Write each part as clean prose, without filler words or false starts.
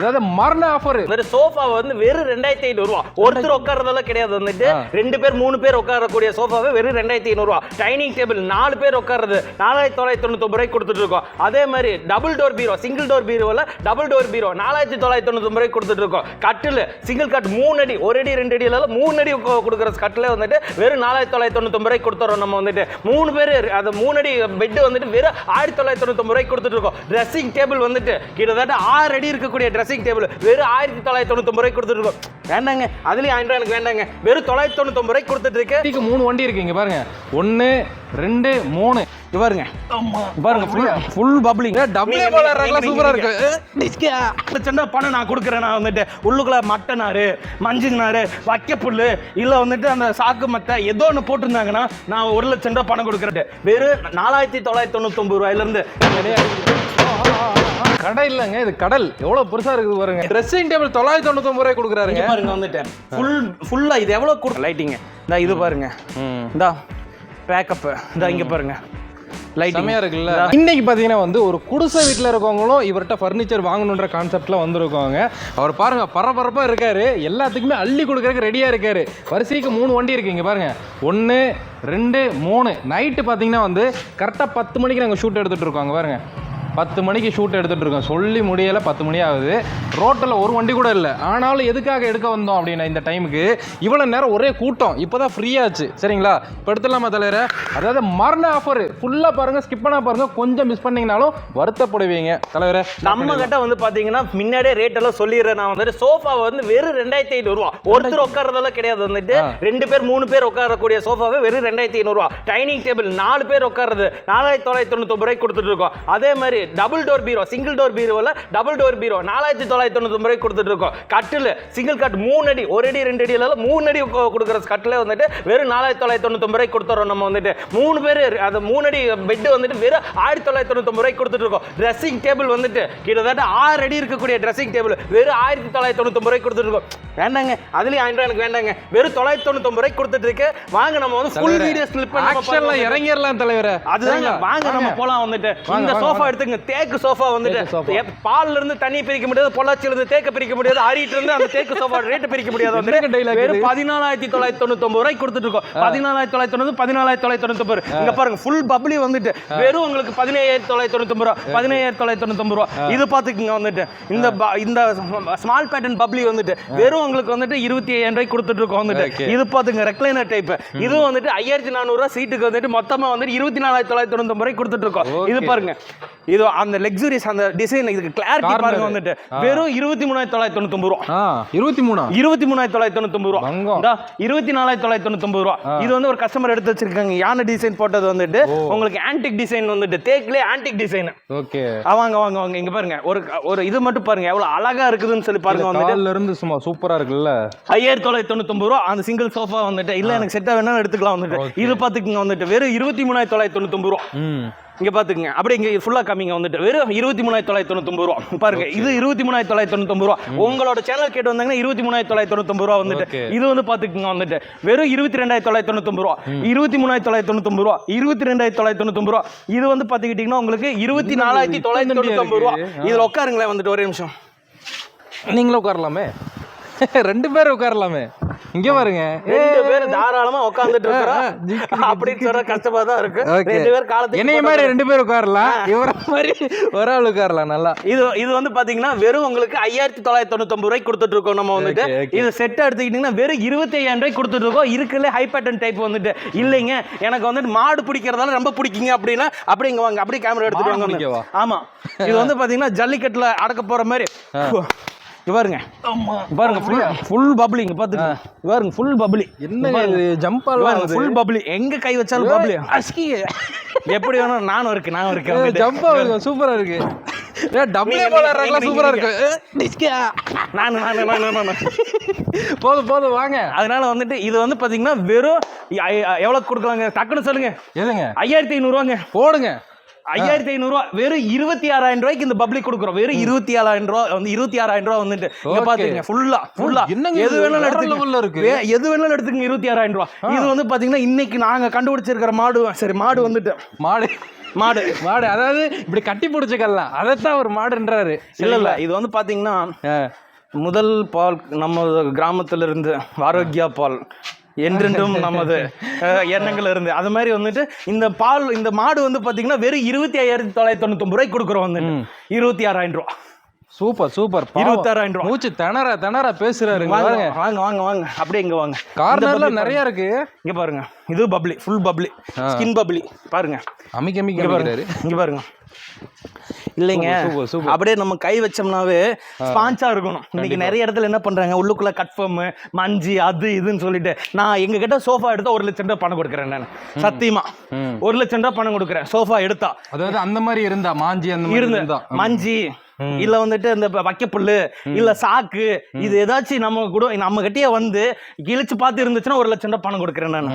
அதாவது மரண ஆஃபர். இந்த சோஃபா வந்து வெறும் 2500 ரூபா. ஒருத்தர் உட்கார்றதெல்லாம் கிடையாது. வந்துட்டு 2 பேர் 3 பேர் உட்காரக்கூடிய சோஃபாவே வெறும் 2500 ரூபா. டைனிங் டேபிள் 4 பேர் உட்கார்றது 4999 ரூபாய்க்கு கொடுத்துட்டு இருக்கோம். அதே மாதிரி டபுள் டோர் பீரோ, சிங்கிள் டோர் பீரோல டபுள் டோர் பீரோ 4999 ரூபாய்க்கு கொடுத்துட்டு இருக்கோம். கட்டில் சிங்கிள் கட் 3 அடி, 1 அடி 2 அடி இல்ல 3 அடி கொடுக்குற கட்டில வந்துட்டு வெறும் 4999 ரூபாய்க்கு கொடுத்துறோம். நம்ம வந்துட்டு 3 பேர் அந்த 3 அடி பெட் வந்துட்டு வெறும் 1999 ரூபாய்க்கு கொடுத்துட்டு இருக்கோம். ட்ரெஸ்ஸிங் டேபிள் வந்துட்டு கிட்டத்தட்ட 6 அடி இருக்கக்கூடிய ட்ரெஸ்ஸிங் டேபிள் வெறும் 1999 ரூபாய்க்கு கொடுத்துட்டு இருக்கோம். வேண்டாங்க, அதுலயும் 1000 எனக்கு வேண்டாங்க, வெறும் 999 ரூபாய்க்கு கொடுத்துட்டு இருக்கு. 3 வண்டி இருக்கு இங்க பாருங்க. 1 2 3 பாருங்க பாருங்க ஃபுல் பப்ளிங் டபுள் போலறதுல சூப்பரா இருக்கு. சின்ன பணம் நான் கொடுக்குறேன். நான் வந்துட்டு உள்ளுக்குள்ள மட்டனாரு, மஞ்சுனாரு, வைக்கப்புல்லு இல்ல வந்துட்டு அந்த சாக்கு மத்தை ஏதோ ஒன்று போட்டிருந்தாங்கன்னா நான் 1 லட்சம் ரூபாய் பணம் கொடுக்குறேன். வெறும் 4999 ரூபாயில இருந்து. கடை இல்லங்க, இது கடல். எவ்வளவு பெருசா இருக்குது பாருங்க. ட்ரெஸ்ஸிங் டேபிள் 999 ரூபாய் கொடுக்குறாருங்க பாருங்க. வந்துட்டு ஃபுல்லா இது எவ்வளவு கொடுக்கும் லைட்டிங். இந்த இது பாருங்க, இந்த பேக்கப் இந்த இங்க பாருங்க லைட்டிங்கா இருக்குல்ல. இன்னைக்கு பாத்தீங்கன்னா வந்து ஒரு குடிசை வீட்டுல இருக்கவங்களும் இவர்கிட்ட ஃபர்னிச்சர் வாங்கணுன்ற கான்செப்ட்ல வந்திருக்காங்க. அவர் பாருங்க பரபரப்பா இருக்காரு, எல்லாத்துக்குமே அள்ளி கொடுக்கறதுக்கு ரெடியா இருக்காரு. வரிசைக்கு 3 வண்டி இருக்கு இங்க பாருங்க. 1 2 3. நைட்டு பாத்தீங்கன்னா வந்து கரெக்டா 10 மணிக்கு நாங்க ஷூட் எடுத்துட்டு இருக்கோம். பாருங்க 10 மணிக்கு ஷூட் எடுத்துட்டு இருக்கோம். சொல்லி முடியல 10 மணி ஆகுது. ரோட்டில் ஒரு வண்டி கூட இல்லை. ஆனாலும் எதுக்காக எடுக்க வந்தோம் அப்படின்னா இந்த டைமுக்கு இவ்வளோ நேரம் ஒரே கூட்டம். இப்போதான் ஃப்ரீயாச்சு. சரிங்களா, இப்போ எடுத்துடலாமா தலைவரை? அதாவது மரண ஆஃபர் ஃபுல்லாக பாருங்க, ஸ்கிப் பண்ணா பாருங்க. கொஞ்சம் மிஸ் பண்ணீங்கனாலும் வருத்தப்படுவீங்க தலைவரை. நம்ம கிட்ட வந்து பாத்தீங்கன்னா முன்னாடியே ரேட் எல்லாம் சொல்லிடுறேன். நான் வந்துட்டு சோஃபா வந்து வெறும் 2500 ரூபா. ஒருத்தர் உட்கார்றதெல்லாம் கிடையாது. வந்துட்டு 2 பேர் 3 பேர் உட்காரக்கூடிய சோஃபாவே வெறும் 2500 ரூபா. டைனிங் டேபிள் 4 பேர் உட்கார்றது 4999 ரூபாய்க்கு கொடுத்துட்டு இருக்கோம். அதே மாதிரி டபுள் டோர் பீரோ, சிங்கிள் டோர் பீரோல டபுள் டோர் பீரோ 4999 ரூபாய்க்கு கொடுத்துட்டு இருக்கோம். கட்டில் சிங்கிள் கட் 3 அடி, 1 அடி 2 அடி இல்ல 3 அடி கொடுக்குற கட்டில வந்துட்டு வெறும் 4999 ரூபாய்க்கு கொடுத்துறோம். நம்ம வந்துட்டு 3 பேர் அந்த 3 அடி பெட் வந்துட்டு வெறும் 1999 ரூபாய்க்கு கொடுத்துட்டு இருக்கோம். ட்ரெஸ்ஸிங் டேபிள் வந்துட்டு கிட்டத்தட்ட 6 அடி இருக்கக்கூடிய ட்ரெஸ்ஸிங் டேபிள் வெறும் 1999 ரூபாய்க்கு கொடுத்துட்டு இருக்கோம். வேண்டாங்க, அதுலயும் 1000 எனக்கு வேண்டாங்க, வெறும் 999 ரூபாய்க்கு கொடுத்துட்டு இருக்கு. வாங்க நம்ம வந்து ஃபுல் வீடியோ ஸ்லிப் பண்ணி ஆக்ஷன்ல இறங்கிரலாம் தலைவரே. அதுதாங்க, வாங்க நம்ம போலாம். வந்துட்டு இந்த சோஃபா எடுத்துங்க. தேக்கு சோஃபா வந்துட்டு பால்ல இருந்து தண்ணி பிரிக்க முடியாது, பொள்ளாச்சியில இருந்து தேக்க பிரிக்க முடியாது, ஆரிட்டு இருந்து அந்த தேக்கு சோஃபா ரேட் பிரிக்க முடியாது. வெறும் 14999 ரூபாய்க்கு கொடுத்துட்டு இருக்கோம். 14999 14999. இங்க பாருங்க ஃபுல் பப்ளி வந்துட்டு வெறும் உங்களுக்கு 15999 ரூபா, 15999 ரூபா. இது பாத்துக்கங்க. வந்துட்டு இந்த ஸ்மால் பேட்டர்ன் பப்ளி வந்துட்டு வெறும் உங்களுக்கு வந்துட்டு 25000 ரூபாய்க்கு கொடுத்துட்டு இருக்கோம். வந்துட்டு இது பாத்துங்க ரெக்லைனர் டைப். இது வந்துட்டு 5400 ரூபாய் சீட்டுக்கு வந்துட்டு மொத்தமா வந்துட்டு 24999 ரூபாய்க்கு கொடுத்துட்டு இருக்கோம். இது பாருங்க, இது அந்த லக்ஸுரியஸ் அந்த டிசைன், இதுக்கு கிளாரிட்டி பாருங்க. வந்துட்டு வெறும் 23999 ரூபா. 23999 ரூபா. 24999 ரூபா. இது வந்து ஒரு கஸ்டமர் எடுத்து வச்சிருக்காங்க. யானை டிசைன் போட்டது வந்துட்டு உங்களுக்கு ஆன்டிக் டிசைன் வந்துட்டு தேக்லே ஆன்டிக் டிசைன். ஓகே, வாங்க வாங்க வாங்க. இங்க பாருங்க ஒரு இது மட்டும் பாருங்க எவ்வளவு அழகா இருக்குதுன்னு சொல்லி பாருங்க. வந்துட்டு இருந்து சும்மா சூப்பரா இருக்குல்ல. 5999 ரூபா அந்த சிங்கிள் சோஃபா வந்துட்டு. இல்ல எனக்கு செட்டா வேணாலும் எடுத்துக்கலாம். வந்துட்டு இது பாத்துக்கங்க. வந்துட்டு வெறும் 23999 ரூபா. இங்க பாத்துக்கங்க. அப்படி இங்க ஃபுல்லா கம்மிங்க. வந்துட்டு வெறும் 23999 ரூபா பாருங்க. இது 23999 ரூபா. உங்களோட சேனல் கேட்டு வந்தாங்கன்னா 23999 ரூபா. வந்துட்டு இது வந்து பாத்துக்கங்க. வந்துட்டு வெறும் 22999 ரூபா, 23999 ரூபா, 22999 ரூபா. இது வந்து பாத்துக்கிட்டீங்கன்னா உங்களுக்கு 24999 ரூபா. இதுல உட்காருங்களேன். வந்துட்டு ஒரே நிமிஷம், நீங்களும் உட்காரலாமே. 2 பேர் உட்காரலாமே. இங்க பாருங்க, 2 பேர் தாராளமா உட்கார்ந்துட்டு இருக்கறோம். அப்படின்னு சொல்ற கஷ்டமா தான் இருக்கு. 2 பேர் காலத்துக்கு என்னைய மாதிரி 2 பேர் உட்காரலாம், இவர மாதிரி ஒரு ஆள் உட்காரலாம். நல்லா இது வந்து பாத்தீங்கன்னா வெறும் உங்களுக்கு 5999 ரூபாய்க்கு கொடுத்துட்டு இருக்கோம். நம்ம வந்துட்டு இது செட் எடுத்துக்கிட்டீங்கன்னா வெறும் 25000 ரூபாய்க்கு கொடுத்துட்டு இருக்கோம். இருக்குல்ல ஹை பேட்டர்ன் டைப் வந்துட்டு. இல்லைங்க எனக்கு வந்துட்டு மாடு பிடிக்கிறதால ரொம்ப பிடிக்குங்க அப்படின்னா அப்படி இங்க வாங்க, அப்படியே கேமரா எடுத்துட்டு வாங்க. ஆமா, இது வந்து பாத்தீங்கன்னா ஜல்லிக்கட்டுல அடக்க போற மாதிரி. பாருங்க பாருங்க ஃபுல் பப்ளி. இங்க பாத்துங்க பாருங்க ஃபுல் பப்ளி. என்ன ஜம்ப் ஆல்வாங்க ஃபுல் பப்ளி. எங்க கை வச்சாலும் பப்ளி. அஸ்கி எப்படி வேணும். நானும் இருக்கேன். ஜம்ப் ஆகுது, சூப்பரா இருக்கு. டபுள் போலறதுல சூப்பரா இருக்கு. நான் போதும் வாங்க. அதனால வந்துட்டு இது வந்து பாத்தீங்கன்னா வெறும் எவ்வளவு கொடுக்கலாங்க டக்குன்னு சொல்லுங்க. எதுங்க? 5500 ரூபாங்க. போடுங்க. 5500 ரூபா. வெறும் 26000 ரூபாய்க்கு இந்த பப்ளிக் கொடுக்குறோம். வெறும் 27000 ரூபா வந்து 26000 ரூபா வந்துட்டு இங்க பாத்தீங்க. ஃபுல்லா எது வேணாலும் எடுத்துக்கங்க. எது வேணாலும் எடுத்துக்கங்க. 26000 ரூபா. இது வந்து பாத்தீங்கன்னா இன்னைக்கு நாங்க கண்டுபிடிச்சிருக்கிற மாடு. சரி, மாடு வந்துட்டு மாடு மாடு அதாவது இப்படி கட்டி பிடிச்சிக்கலாம் அதைத்தான் ஒரு மாடுன்றாரு. இல்ல இது வந்து பாத்தீங்கன்னா முதல் பால் நம்ம கிராமத்துல இருந்து ஆரோக்கியா பால் என்றென்றும் நமது எண்ணங்கள் இருந்து அது மாதிரி வந்துட்டு இந்த மாடு வந்து பாத்தீங்கன்னா வெறும் 25,999 ரூபாய்க்கு கொடுக்குறோம் வந்து 26,000 ரூபா. Super super. 26,000 ரூபா. மூச்சு திணற பேசுறாரு. வாங்க வாங்க வாங்க வாங்க அப்படியே இங்க வாங்க. கார்னர்ல நிறைய இருக்கு. இங்க பாருங்க, இது bubbly, full bubbly, skin bubbly பாருங்க. அமைக்க இங்க பாருங்க. இல்லைங்க, அப்படியே நம்ம கை வச்சோம்னாவே ஸ்பான்ச்சா இருக்கணும். இன்னைக்கு நிறைய இடத்துல என்ன பண்றாங்க, உள்ளுக்குள்ள கட்ஃபர்ம் மஞ்சி அது இதுன்னு சொல்லிட்டு, நான் எங்க கிட்ட சோஃபா எடுத்தா 1 லட்சம் ரூபாய் பணம் கொடுக்குறேன். நான் சத்தியமா 1 லட்சம் ரூபாய் பணம் கொடுக்குறேன் சோஃபா எடுத்தா. அதாவது அந்த மாதிரி இருந்தா மாஞ்சி அந்த மாதிரி இருந்தா மஞ்சி இல்ல வந்துட்டு இந்த வைக்கப்புல்லு இல்ல சாக்கு இது ஏதாச்சும் நம்ம கிட்டயே வந்து கிழிச்சு பார்த்து இருந்துச்சுன்னா 1 லட்சம் ரூபாய் பணம் கொடுக்குறேன் நான்.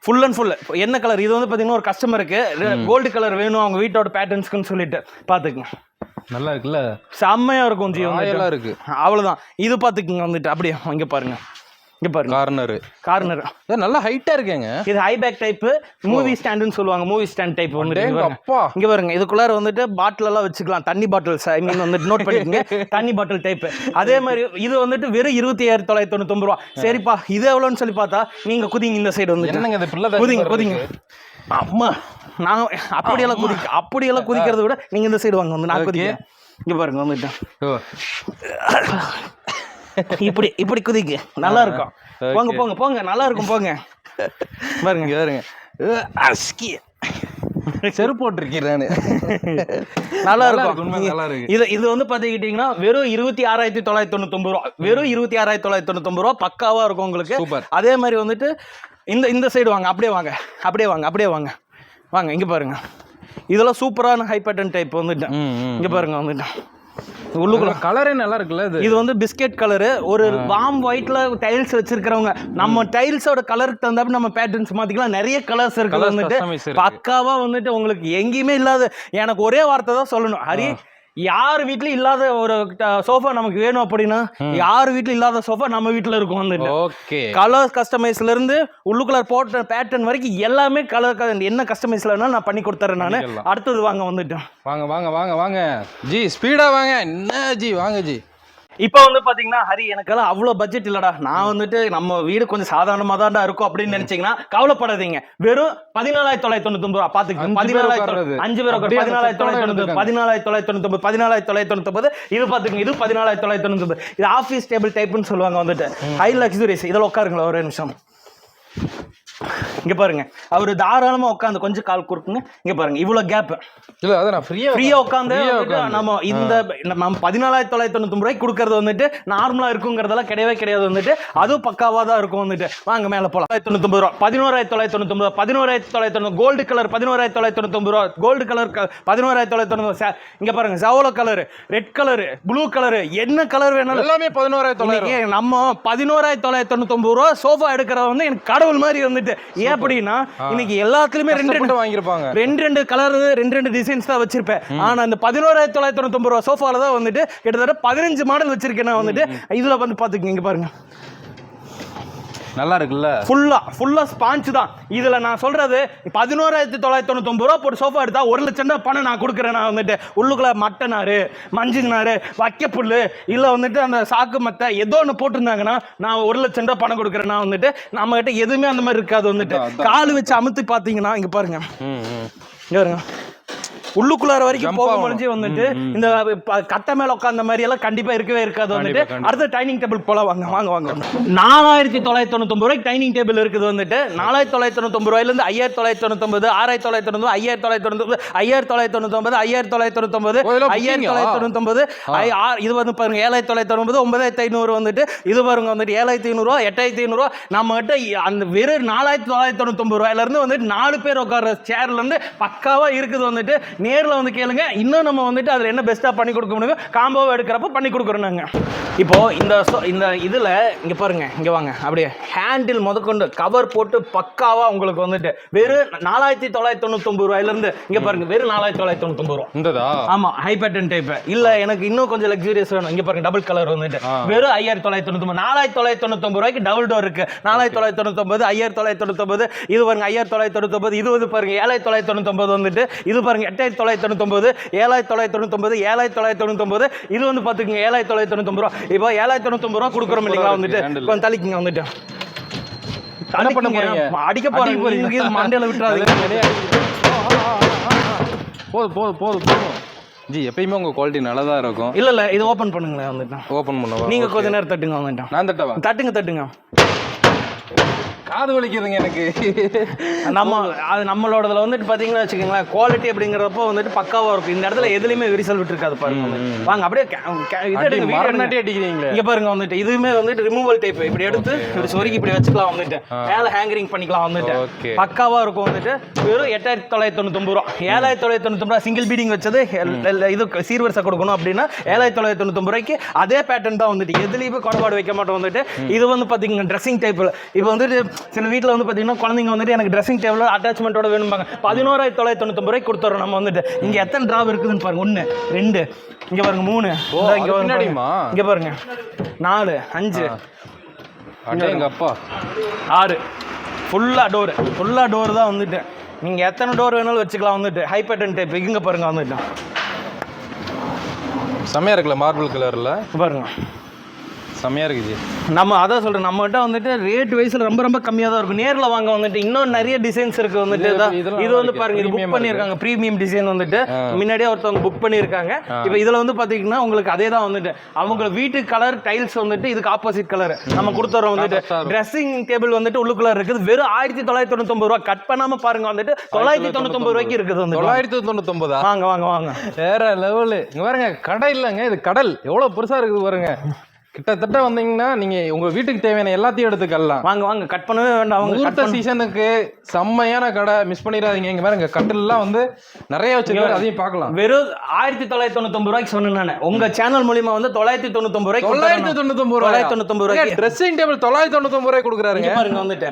Full and full. என்ன கலர் இது வந்து பாத்தீங்கன்னா ஒரு கஸ்டமருக்கு கோல்டு கலர் வேணும் அவங்க வீட்டோட பேட்டர்ன்ஸ்க்குன்னு சொல்லிட்டு பாத்துக்கங்க. நல்லா இருக்குல்ல, செம்மையா இருக்கும் ஜி. நல்லா இருக்கு. அவ்வளவுதான். இது பாத்துக்கங்க வந்துட்டு அப்படியே இங்க பாருங்க. இங்க பாருங்க, கார்னர் நல்லா ஹைட்டா இருக்குங்க. இது ஹை பேக் டைப் மூவி ஸ்டாண்ட்னு சொல்லுவாங்க. மூவி ஸ்டாண்ட் டைப் வந்துட்டு இங்க பாருங்க. இதுக்குள்ளார வந்துட்டு பாட்டில் எல்லாம் வச்சுக்கலாம். தண்ணி பாட்டில்ஸ் ஐ மீன் வந்துட்டு நோட் பண்ணிக்கங்க. தண்ணி பாட்டில் டைப். அதே மாதிரி இது வந்துட்டு வெறும் 25,999 ரூபா. சரிப்பா இது எவ்வளோன்னு சொல்லி பார்த்தா நீங்க குதிங்க இந்த சைடு வந்து. என்னங்க இந்த பிள்ளை குதிங்க. அம்மா நான் அப்படியெல்லாம் குதிக்கிறத விட நீங்க இந்த சைடு வாங்க வந்து நான் குதிக்கிறேன். இங்க பாருங்க வந்துட்டு இப்படி குதிக்கு நல்லா இருக்கும். போங்க நல்லா இருக்கும். போங்க பாருங்க செருப்பு போட்டிருக்கேன். நல்லா இருக்கும். இது வந்து பாத்துக்கிட்டீங்கன்னா வெறும் 26,999 ரூபா. வெறும் 26,999 ரூபா பக்காவா இருக்கும் உங்களுக்கு. அதே மாதிரி வந்துட்டு இந்த சைடு வாங்க. அப்படியே வாங்க இங்க பாருங்க. இதெல்லாம் சூப்பரான ஹை பேட்டர்ன் டைப் வந்துட்டு இங்க பாருங்க வந்துட்டு உள்ளுக்குள்ள கலரே நல்லா இருக்குல்ல. இது வந்து பிஸ்கெட் கலரு. ஒரு வார்ம் ஒயிட்ல டைல்ஸ் வச்சிருக்கிறவங்க நம்ம டைல்ஸோட கலருக்கு தகுந்தாப்ப நம்ம பேட்டர்ன்ஸ் மாத்திக்கலாம். நிறைய கலர்ஸ் இருக்கு வந்துட்டு பக்காவா வந்துட்டு உங்களுக்கு எங்கேயுமே இல்லாத. எனக்கு ஒரே வார்த்தை தான் சொல்லணும், ஹரி யார் வீட்லயும் இல்லாத ஒரு சோஃபா நமக்கு வேணும் அப்படின்னா யார் வீட்ல இல்லாத சோஃபா நம்ம வீட்டுல இருக்கும் வந்துட்டு. கலர் கஸ்டமைஸ்ல இருந்து உள்ளுக்குள்ள போட்ட பேட்டர்ன் வரைக்கும் எல்லாமே கலர் என்ன கஸ்டமைஸ்ல வேணாலும் நான் பண்ணி கொடுத்துறேன் நானு. அடுத்தது வாங்க வந்துட்டு வாங்க ஜி, ஸ்பீடா வாங்க. என்ன ஜி வாங்க ஜி. இப்போ வந்து பாத்தீங்கன்னா ஹரி எனக்கெல்லாம் அவ்வளோ பட்ஜெட் இல்லடா. நான் வந்துட்டு நம்ம வீடு கொஞ்சம் சாதாரணமாக தான்டா இருக்கும் அப்படின்னு நினைச்சீங்கன்னா கவலைப்படாதீங்க. வெறும் 14,999 ரூபா. பாத்துக்கோங்க, 14,000 5 பேர் 14,999 14,999. இது பாத்துக்கோங்க, இது 14,999. இது ஆஃபீஸ் டேபிள் டைப்னு சொல்லுவாங்க வந்துட்டு. High luxuries. இதில் உட்காருங்களா ஒரு நிமிஷம். இங்க பாருங்க, அவரு தாராளமா உட்காந்து கொஞ்சம் கால் கொடுக்குங்க. இங்க பாருங்க இவ்வளவு கேப். இல்ல அத நான் ஃப்ரீயா உட்காந்து நம்ம இந்த 14,999 ரூபாய்க்கு கொடுக்கறது வந்துட்டு நார்மலா இருக்குங்கிறதெல்லாம் கிடையாது வந்துட்டு. அதுவும் பக்காவா தான் இருக்கும் வந்துட்டு. வாங்க மேல போலாம். 99 ரூபா. 11,999. 11,999. கோல்டு கலர் 11,999 ரூபா. Gold colour 11,999. இங்க பாருங்க ஜவுள colour, red colour, blue colour, என்ன கலர் வேணாலும் எல்லாமே 11,900. நம்ம 11,999 ரூபா சோஃபா எடுக்கிறத வந்து எனக்கு கடவுள் மாதிரி வந்துட்டு. ஏன் அப்படின்னா இன்னைக்கு எல்லாத்துலயுமே ரெண்டு கலர் 2 டிசைன்ஸ் தான் வச்சிருப்பேன். ஆனா இந்த 11,999 ரூபா சோஃபால தான் வந்துட்டு கிட்டத்தட்ட 15 மாடல் வச்சிருக்கேன் நான் வந்துட்டு. இதுல வந்து பாத்துக்கங்க, இங்க பாருங்க நல்லா இருக்குல்ல. ஃபுல்லா ஸ்பாஞ்ச் தான். இதுல நான் சொல்றது 11,999 ரூபா போட்டு சோஃபா எடுத்தா 1 லட்சம் தான் பணம் நான் கொடுக்குறேன். நான் வந்துட்டு உள்ளுக்குள்ள மட்டனாரு மஞ்சுனாரு வைக்கப்புல்லு இல்ல வந்துட்டு அந்த சாக்கு மத்த ஏதோ ஒன்று போட்டிருந்தாங்கன்னா நான் 1 லட்சம் ரூபாய் பணம் கொடுக்குறேன். நான் வந்துட்டு நம்ம கிட்ட எதுவுமே அந்த மாதிரி இருக்காது வந்துட்டு. கால் வச்சு அமுத்தி பாத்தீங்கன்னா இங்க பாருங்க, இங்க பாருங்க உள்ளுக்குள்ளார வரைக்கும் போக முடிஞ்சு வந்துட்டு இந்த கட்ட மேல உட்கார்ந்த மாதிரி எல்லாம் கண்டிப்பா இருக்கவே இருக்காது வந்துட்டு. அடுத்த டைனிங் டேபிள் போல வாங்க 4,999 ரூபாய்க்கு டைனிங் டேபிள் இருக்குது வந்துட்டு. 4,999 ரூபாயில இருந்து 5,999, 6,999, 5,999, 5,999, 5,999, 5,999. இது வந்து பாருங்க 7,999, 9,500 வந்துட்டு. இது பாருங்க வந்துட்டு 7,500 ரூபா, 8,500 ரூபா. நம்ம கிட்ட அந்த வெறும் 4,999 ரூபாயில இருந்து வந்துட்டு 4 பேர் உட்கார்ற சேர்ல இருந்து பக்காவா இருக்குது வந்துட்டு. நேரில் வந்து கேளுங்க. இன்னும் நம்ம வந்துட்டு அதில் என்ன பெஸ்ட்டாக பண்ணி கொடுக்க முடியும் காம்போவை எடுக்கிறப்ப பண்ணி கொடுக்குறோம் நாங்கள். இப்போ இந்த இதில் இங்கே பாருங்க, இங்கே வாங்க, அப்படியே ஹேண்டில் முதற்கொண்டு கவர் போட்டு பக்காவாக உங்களுக்கு வந்துட்டு வெறும் 4999 ரூபாயிலிருந்து இங்கே பாருங்க, வெறும் 4999 ரூபா இந்ததா. ஆமா, ஹை பேட்டர்ன் டைப். இல்ல எனக்கு இன்னும் கொஞ்சம் லக்ஸூரியஸ் வேணும், இங்க பாருங்க டபுள் கலர் வந்துட்டு வெறும் 5999. 4999 ரூபாய்க்கு டபுள் டோர் இருக்கு. 4999, 5999, இது பாருங்க 5999, இது வந்து பாருங்க 7999 வந்துட்டு, இது பாருங்க 8999, 7999, 7999, இது வந்து பாத்துக்கங்க 7999 ரூபா. இப்போ 7999 ரூபா கொடுக்குறோம் இல்லைங்களா வந்துட்டு, கொஞ்சம் தள்ளிக்குங்க வந்துட்டு. என்ன பண்ண போறீங்க? அடிக்க போறீங்க, மண்டையில விட்டுறாதீங்க. போதும் ஜி. எப்பயுமே உங்க குவாலிட்டி நல்லா தான் இருக்கும். இல்ல இது ஓபன் பண்ணுங்களேன் வந்துட்டு. ஓபன் பண்ணவா? நீங்க கொஞ்ச நேரம் தட்டுங்க வந்துட்டு. நான் தட்டவா? தட்டுங்க. காது வலிக்குதுங்க எனக்கு. நம்மளோடதுல வந்துட்டு பாத்தீங்கன்னா வச்சுக்கோங்களேன், குவாலிட்டி அப்படிங்கிறப்போ வந்துட்டு பக்காவா இருக்கும். இந்த இடத்துல எதுலையுமே விரிசல் விட்டு இருக்காது பாருங்க. வாங்க அப்படியே அடிக்கிறீங்களே, இங்க பாருங்க வந்துட்டு, இதுவுமே வந்துட்டு ரிமூவல் டைப். இப்படி எடுத்து இப்படி சொருகி இப்படி வச்சுக்கலாம் வந்துட்டு, மேல ஹேங்கரிங் பண்ணிக்கலாம் வந்துட்டு, பக்காவா இருக்கும் வந்துட்டு. வெறும் 8999 ரூபா. 7999 ரூபா சிங்கிள் பீடிங் வச்சது. இது சீர்வரிசை கொடுக்கணும் அப்படின்னா 7999 ரூபாய்க்கு அதே பேட்டர்ன் தான் வந்துட்டு, எதுலையுமே குறைபாடு வைக்க மாட்டோம் வந்துட்டு. இது வந்து பாத்தீங்கன்னா ட்ரெஸ்ஸிங் டைப்ல. இப்போ வந்துட்டு சில வீட்டில் வந்து பார்த்தீங்கன்னா குழந்தைங்க வந்துட்டு எனக்கு ட்ரெஸ்ஸிங் டேபிள் அட்டாச்மெண்ட்டோட வேணும்பாங்க. 11,999 ரூபாய்க்கு கொடுத்துறோம் நம்ம வந்துட்டு. இங்கே எத்தனை ட்ராப் இருக்குதுன்னு பாருங்க. 1 2 இங்கே பாருங்க, 3 இங்கே பாருங்க, 4 5 எங்க அப்பா 6. ஃபுல்லாக டோர் தான் வந்துட்டு. நீங்கள் எத்தனை டோர் வேணாலும் வச்சுக்கலாம் வந்துட்டு. High pattern type. இங்கே பாருங்க வந்துட்டு செம்மையா இருக்குல்ல, மார்பிள் கலர்ல பாருங்க, செம்மையா இருக்குது. நம்ம அதான் சொல்றேன், நம்மகிட்ட வந்துட்டு ரேட் வைஸ்ல ரொம்ப கம்மியாக தான் இருக்கும். நேரில் வாங்க வந்துட்டு இன்னும் நிறைய டிசைன்ஸ் இருக்கு வந்துட்டு. இது வந்து பாருங்க, இது புக் பண்ணியிருக்காங்க, ப்ரீமியம் டிசைன் வந்துட்டு. முன்னாடியே ஒருத்தவங்க புக் பண்ணியிருக்காங்க. இப்போ இதில் வந்து பார்த்தீங்கன்னா உங்களுக்கு அதே தான் வந்துட்டு. அவங்க வீட்டு கலர் டைல்ஸ் வந்துட்டு இதுக்கு ஆப்போசிட் கலர் நம்ம கொடுத்துறோம் வந்துட்டு. ட்ரெஸ்ஸிங் டேபிள் வந்துட்டு உள்ளுக்குள்ள இருக்குது. வெறும் 1999 ரூபா. கட் பண்ணாம பாருங்க வந்துட்டு 999 ரூபாய்க்கு இருக்குது வந்து. 999. வாங்க வேற லெவலு. இங்க பாருங்க, கடை இல்லைங்க, இது கடல். எவ்வளவு பெருசா இருக்குது பாருங்க. கிட்டத்தட்ட வந்தீங்கன்னா நீங்க உங்க வீட்டுக்கு தேவையான எல்லாத்தையும் எடுத்துக்கலாம். வாங்க கட் பண்ணவே வேண்டாம். முகூர்த்த சீசனுக்கு செம்மையான கடை, மிஸ் பண்ணிடாதீங்க. இங்க பாருங்க, கட்டில் எல்லாம் வந்து நிறைய வச்சிருக்காரு, அதையும் பார்க்கலாம். வெறும் 1999 ரூபாய்க்கு சொன்னேன் நான். உங்க சேனல் மூலியமா வந்து 999 ரூபாய்க்கு 999 ரூபாய்க்கு ட்ரெஸ்ஸிங் டேபிள் 999 ரூபாய் கொடுக்குறாருங்க. பாருங்க வந்துட்டு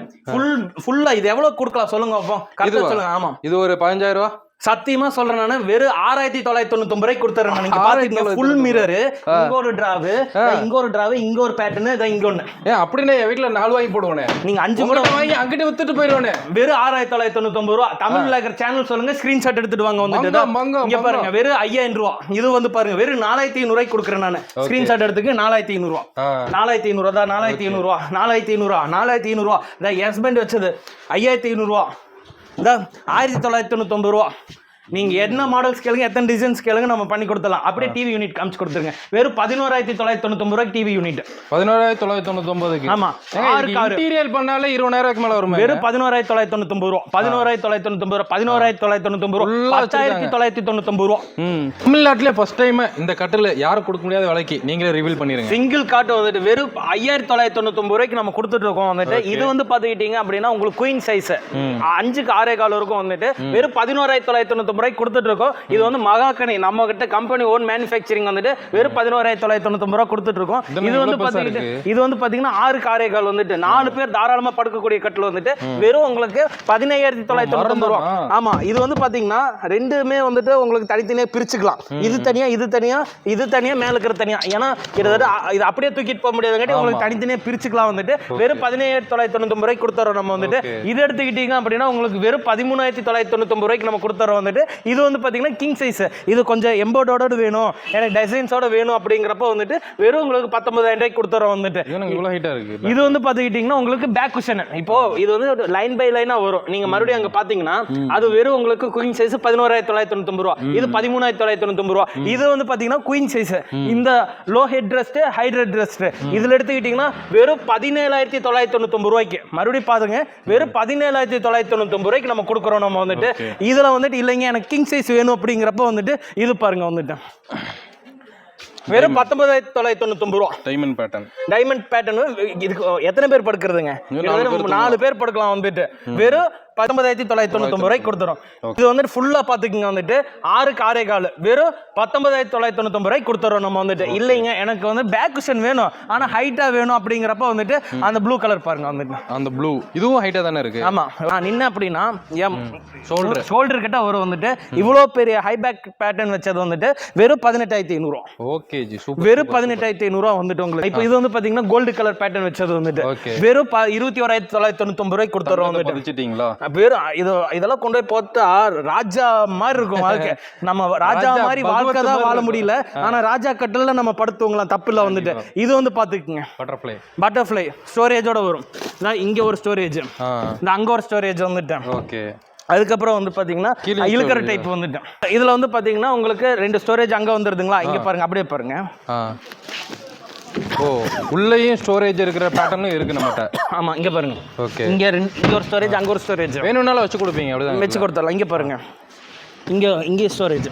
ஃபுல்லா இது எவ்வளவு கொடுக்கலாம் சொல்லுங்க அப்போ. சொல்லுங்க. ஆமா, இது ஒரு 15,000 ரூபாய். சத்தியமா சொல்றேன் நானு. வெறும் 6,999 ரூபாய்க்கு கொடுத்துறேன். நீங்க பாத்தீங்கன்னா ஃபுல் மிரர், இங்க ஒரு டிராவு, இங்க ஒரு டிராவு, இங்க ஒரு பேட்டர்ன், இங்க ஒண்ணு. அப்படினே என் வீட்ல 4 வாங்கி போடுவானே. நீங்க 5 கூட வாங்கி அங்கிட்டு வித்துட்டு போயிடுவானே. வெறும் 6,999 ரூபாய். தமிழ்ல இருக்கிற சேனல் சொல்லுங்க, ஸ்கிரீன்ஷாட் எடுத்துட்டு வாங்க வந்துட்டு. இங்க பாருங்க, வெறும் 5,000 ரூபாய். இது வந்து பாருங்க, வெறும் 4,500 ரூபாய்க்கு கொடுக்குறேன் நானு. ஸ்கிரீன்ஷாட் எடுத்துக்கு 4,500 ரூபாய். 4,500 தான். 4,500 ரூபாய். 4,500 ரூபாய். 4,500 ரூபாய். இந்த ஹஸ்பண்ட் வச்சது 5,500 ரூபாய். இந்த 1999 ரூபாய். நீங்க என்ன மாடல்ஸ் கேளுங்க, எத்தனை டிசைன்ஸ் கேளுங்க, நம்ம பண்ணி கொடுத்துடலாம். அப்படியே டிவி யூனிட் காமிச்சு கொடுத்துருங்க. வெறும் 11,999 ரூபாய்க்கு டிவி யூனிட். 11,999. ஆமா, இன்டீரியர் பண்ணாலே 20,000 மேல வரும். வெறும் 11,999 ரூபாய். 11,999 ரூபாய். 11,999 ரூபாய். 10,999 ரூபாய். தமிழ்நாட்டிலே ஃபர்ஸ்ட் டைம் இந்த கட்டில் யாரும் கொடுக்க முடியாத விலைக்கு நீங்களே ரிவீல் பண்ணிருங்க. சிங்கிள் காட் வந்துட்டு வெறும் 5,999 ரூபாய்க்கு நம்ம கொடுத்துட்டு இருக்கோம் வந்துட்டு. இது வந்து பாத்துக்கிட்டீங்க அப்படின்னா உங்களுக்கு குயின் சைஸ் 5க்கு 6.25 இருக்கும் வந்துட்டு. வெறும் 11,999 ரூபாய்க்கு கொடுத்துட்டு இருக்கோம். இது வந்து மகாகனி, நம்ம கிட்ட கம்பெனி ஓன் மேனுஃபேக்சரிங் வந்துட்டு வெறும் 11,999 ரூபாய் கொடுத்துட்டு இருக்கோம். இது வந்து பாத்தீங்கன்னா 6க்கு 6.25 வந்துட்டு 4 பேர் தாராளமா படுக்கக்கூடிய கட்டில் வந்துட்டு வெறும் உங்களுக்கு 15,999 ரூபாய். ஆமா, இது வந்து பாத்தீங்கன்னா ரெண்டுமே வந்துட்டு உங்களுக்கு தனித்தனியா பிரிச்சுக்கலாம். இது தனியா, இது தனியா, இது தனியா, மேல இருக்கிற தனியா. ஏன்னா கிட்டத்தட்ட இது அப்படியே தூக்கிட்டு போக முடியாதுங்காட்டி உங்களுக்கு தனித்தனியா பிரிச்சுக்கலாம் வந்துட்டு. வெறும் 17,999 ரூபாய்க்கு கொடுத்துறோம் நம்ம வந்துட்டு. இது எடுத்துக்கிட்டீங்க அப்படின்னா உங்களுக்கு வெறும் 13,999 ரூபாய்க்கு நம்ம கொடுத்துறோம் வந்துட்டு. இது வந்து பாத்தீங்கன்னா கிங் சைஸ். இது கொஞ்சம் எம்போர்டோட வேணும், எனக்கு டிசைன்ஸோட வேணும் அப்படிங்கிறப்ப வந்துட்டு வெறும் உங்களுக்கு 19,000 ரூபாய்க்கு கொடுத்துறோம் வந்துட்டு. இது வந்து பாத்துக்கிட்டீங்கன்னா உங்களுக்கு பேக் குஷன். இப்போ இது வந்து லைன் பை லைனா வரும். நீங்க மறுபடியும் அங்க பாத்தீங்கன்னா அது வெறும் உங்களுக்கு குயின் சைஸ் 11,999 ரூபாய். இது 13,999 ரூபாய். இது வந்து பாத்தீங்கன்னா குயின் சைஸ். இந்த low head rest, high head rest இதுல எடுத்துக்கிட்டீங்கன்னா வெறும் 17,999 ரூபாய்க்கு. மறுபடியும் பாருங்க, வெறும் 17,999 ரூபாய்க்கு நம்ம கொடுக்குறோம் நம்ம வந்துட்டு. இதுல வந்துட்டு இல்லைங்க எனக்கு கிங் சைஸ் வேணும் அப்படிங்கிறப்ப வந்துட்டு இது பாருங்க வந்துட்டு வெறும் 19,999 ரூபாய். Diamond pattern. இதுக்கு எத்தனை பேர் படுக்கிறதுங்க? 4 பேர் படுக்கலாம் வந்துட்டு. வெறும் 19,999 ரூபாய்க்கு கொடுத்துறோம். இது வந்துட்டு ஃபுல்லா பாத்துக்கிங்க வந்துட்டு 6க்கு 6.25 வெறும் 19,999 ரூபாய்க்கு கொடுத்துறோம் நம்ம வந்துட்டு. இல்லைங்க எனக்கு வந்து பேக் குஷன் வேணும் ஆனா ஹைட்டா வேணும் அப்படிங்கிறப்ப வந்துட்டு அந்த ப்ளூ கலர் பாருங்க வந்துட்டு. அந்த ப்ளூ இதுவும் ஹைட்டா தானே இருக்கு. ஆமா நான் நின்ன அப்படின்னா ஷோல்டர் கிட்ட ஒரு வந்துட்டு இவ்வளோ பெரிய ஹை பேக் பேட்டர்ன் வச்சது வந்துட்டு வெறும் 18,500 ரூபா. Okay G super. வெறும் 18,500 ரூபா வந்துட்டு உங்களுக்கு. இப்போ இது வந்து பாத்தீங்கன்னா கோல்டு கலர் பேட்டர்ன் வச்சது வந்துட்டு வெறும் 21,999 ரூபாய்க்கு கொடுத்துறோம் வந்துட்டு. வச்சிட்டீங்களா? வெறும் இதெல்லாம் கொண்டு போய் போட்டா ராஜா மாதிரி இருக்கும் வாழ்க்கை. நம்ம ராஜா மாதிரி வாழ்க்கை தான் வாழ முடியல. ஆனா ராஜா கட்டல நம்ம படுத்துவங்களாம் தப்பு இல்ல வந்துட்டு. இது வந்து பாத்துக்குங்க பட்டர்ஃப்ளை ஸ்டோரேஜோட வரும். இங்க ஒரு ஸ்டோரேஜ், அங்க ஒரு ஸ்டோரேஜ் வந்துட்டு. ஓகே. அதுக்கப்புறம் வந்து பாத்தீங்கன்னா இழுக்கிற டைப் வந்துட்டு. இதுல வந்து பாத்தீங்கன்னா உங்களுக்கு 2 ஸ்டோரேஜ் அங்க வந்துருதுங்களா. இங்க பாருங்க அப்படியே பாருங்க. ஓ உள்ளேயும் ஸ்டோரேஜ் இருக்கிற பேட்டர்னும் இருக்கு நம்மட்ட. ஆமா இங்க பாருங்க. ஓகே. இங்க ஒரு ஸ்டோரேஜ் அங்க ஒரு ஸ்டோரேஜ் வேணும்னாலும் வச்சு கொடுப்பீங்க. அப்படிதான் வச்சு கொடுத்துடலாம். இங்க பாருங்க இங்க ஸ்டோரேஜ்.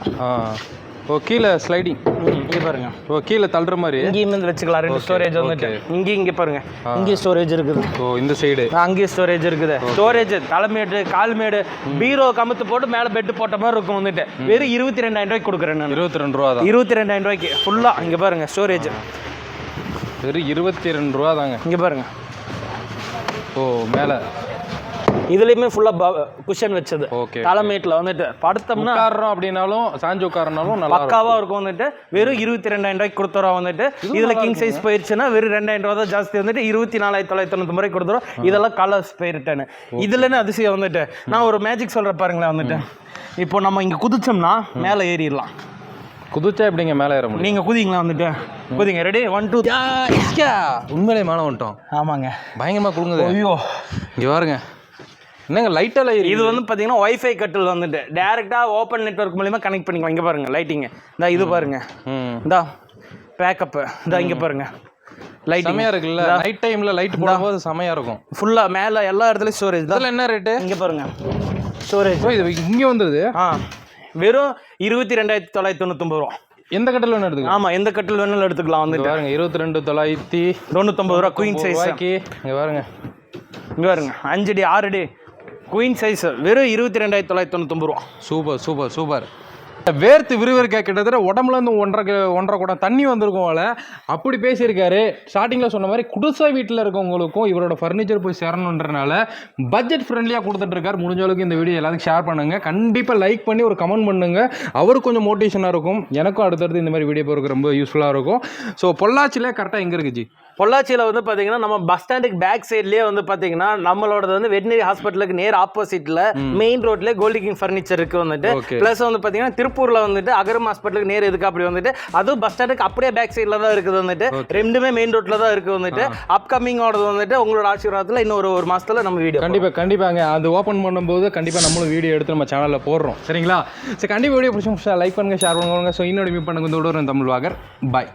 ஓ கீழே ஸ்லைடிங். இங்க பாருங்க. ஓ கீழே தள்ளுற மாதிரி இங்கேயும் வந்து வச்சுக்கலாம் 2 ஸ்டோரேஜ் வந்துட்டு. இங்க பாருங்க இங்கே ஸ்டோரேஜ் இருக்குது. ஓ இந்த சைடு அங்கேயும் ஸ்டோரேஜ் இருக்குது. ஸ்டோரேஜ் தலைமேடு கால்மேடு பீரோ கமுத்து போட்டு மேலே பெட்டு போட்ட மாதிரி இருக்கும் வந்துட்டு. வெறும் 22,000 ரூபாய்க்கு கொடுக்குறேன் நான். 22 ரூபா தான். 22,000 ரூபாய்க்கு ஃபுல்லா. இங்க பாருங்க ஸ்டோரேஜ் வெறும் 22 ரூபா தாங்க. இங்க பாருங்க. ஓ மேலே இதுலயுமே ஃபுல்லா குஷன் வச்சது. ஓகே. தலைமேட்ல வந்துட்டு படுத்தோம்னா உட்கார்றோம் அப்படினாலும் சாஞ்சு உட்காரனாலும் நல்லா பக்காவா இருக்கும் வந்துட்டு. வெறும் 22,000 ரூபாய்க்கு கொடுத்துறோம் வந்துட்டு. இதுல கிங் சைஸ் போயிருச்சுன்னா வெறும் 2,000 ரூபா தான் ஜாஸ்தி வந்துட்டு 24,999 ரூபாய்க்கு கொடுத்துறோம். இதெல்லாம் கலர்ஸ் போயிருட்டேன்னு இதுலன்னு அதிசயம் வந்துட்டு. நான் ஒரு மேஜிக் சொல்ற பாருங்களேன் வந்துட்டு. இப்போ நம்ம இங்க குதிச்சோம்னா மேல ஏறிடலாம். குதிச்சா எப்படிங்க மேலே ஏற முடியும்? நீங்க குதிங்களா வந்துட்டு. குதிங்க. ரெடி 1 2 உண்மையிலே மேலே வந்துட்டோம். ஆமாங்க பயங்கரமா குடுங்குது. ஐயோ இங்க பாருங்க என்னங்க லைட்டால இது வந்து பாத்தீங்கன்னா வைஃபை கட்டில் வந்துட்டு டைரக்டா ஓப்பன் நெட்வொர்க் மூலமா கனெக்ட் பண்ணிக்கலாம். இங்க பாருங்க லைட்டிங். இந்த இது பாருங்க. இந்த பேக்கப். இந்த இங்க பாருங்க லைட் செமையா இருக்குல்ல. நைட் டைம்ல லைட் போடும்போது செமையா இருக்கும். ஃபுல்லா மேல எல்லா இடத்துலயும் ஸ்டோரேஜ். இதெல்லாம் என்ன ரேட்? இங்க பாருங்க ஸ்டோரேஜ். இது இங்க வந்தது வெறும் 22,999 ரூபா. எந்த கட்டில் வேணும் எடுத்துக்கலாம். ஆமா எந்த கட்டில் வேணாலும் எடுத்துக்கலாம் வந்துட்டு. பாருங்க 22,999 ரூபா குயின் சைஸ். இங்க பாருங்க 5 அடி 6 அடி குயின் சைஸ் வெறும் 22,999 ரூபா. Super super super. வேர்த்து விறுவிறுக்க கிட்டத்தட்ட உடம்புல இருந்து 1.5 குடம் தண்ணி வந்திருக்கும் போல அப்படி பேசியிருக்காரு. ஸ்டார்டிங்கில் சொன்ன மாதிரி குடிசை வீட்டில் இருக்கவங்களுக்கும் இவரோட ஃபர்னிச்சர் போய் சேரணுன்றனால பட்ஜெட் ஃப்ரெண்ட்லியாக கொடுத்துட்டு இருக்காரு. முடிஞ்ச அளவுக்கு இந்த வீடியோ எல்லாத்துக்கும் ஷேர் பண்ணுங்க. கண்டிப்பாக லைக் பண்ணி ஒரு கமெண்ட் பண்ணுங்க. அவருக்கு கொஞ்சம் மோட்டிவேஷனாக இருக்கும். எனக்கும் அடுத்தடுத்து இந்த மாதிரி வீடியோ போகிறதுக்கு ரொம்ப யூஸ்ஃபுல்லாக இருக்கும். ஸோ பொள்ளாச்சியில் கரெக்டாக எங்கே இருக்குச்சு? பொள்ளாச்சியில் வந்து பார்த்தீங்கன்னா நம்ம பஸ் ஸ்டாண்டுக்கு பேக் சைட்லேயே வந்து பார்த்தீங்கன்னா நம்மளோட வந்து வெட்டினரி ஹாஸ்பிட்டலுக்கு நேர் ஆப்போசிட்டில் மெயின் ரோட்லேயே கோல்டு கிங் ஃபர்னிச்சர் இருக்குது வந்துட்டு. ப்ளஸ் வந்து பார்த்தீங்கன்னா திருப்பூரில் வந்துட்டு அகரம் ஹாஸ்பிட்டலுக்கு நேர் எதுக்கு அப்படி வந்துட்டு அதுவும் பஸ் ஸ்டாண்டுக்கு அப்படியே பேக் சைடில் தான் இருக்குது வந்துட்டு. ரெண்டுமே மெயின் ரோட்டில் தான் இருக்குது வந்துட்டு. அப்கமிங்கோடது வந்துட்டு உங்களோட ஆசீர்வாதத்தில் இன்னும் ஒரு மாதத்தில் நம்ம வீடியோ கண்டிப்பாங்க அது ஓப்பன் பண்ணும்போது கண்டிப்பாக நம்மளும் வீடியோ எடுத்து நம்ம சேனலில் போடுறோம். சரிங்களா? சரி கண்டிப்பாக வீடியோ பிடிச்சா லைக் பண்ணுங்கள், ஷேர் பண்ணுங்க. ஸோ இன்னொரு மீட் பண்ணுங்க. தமிழ் வாகர் பாய்.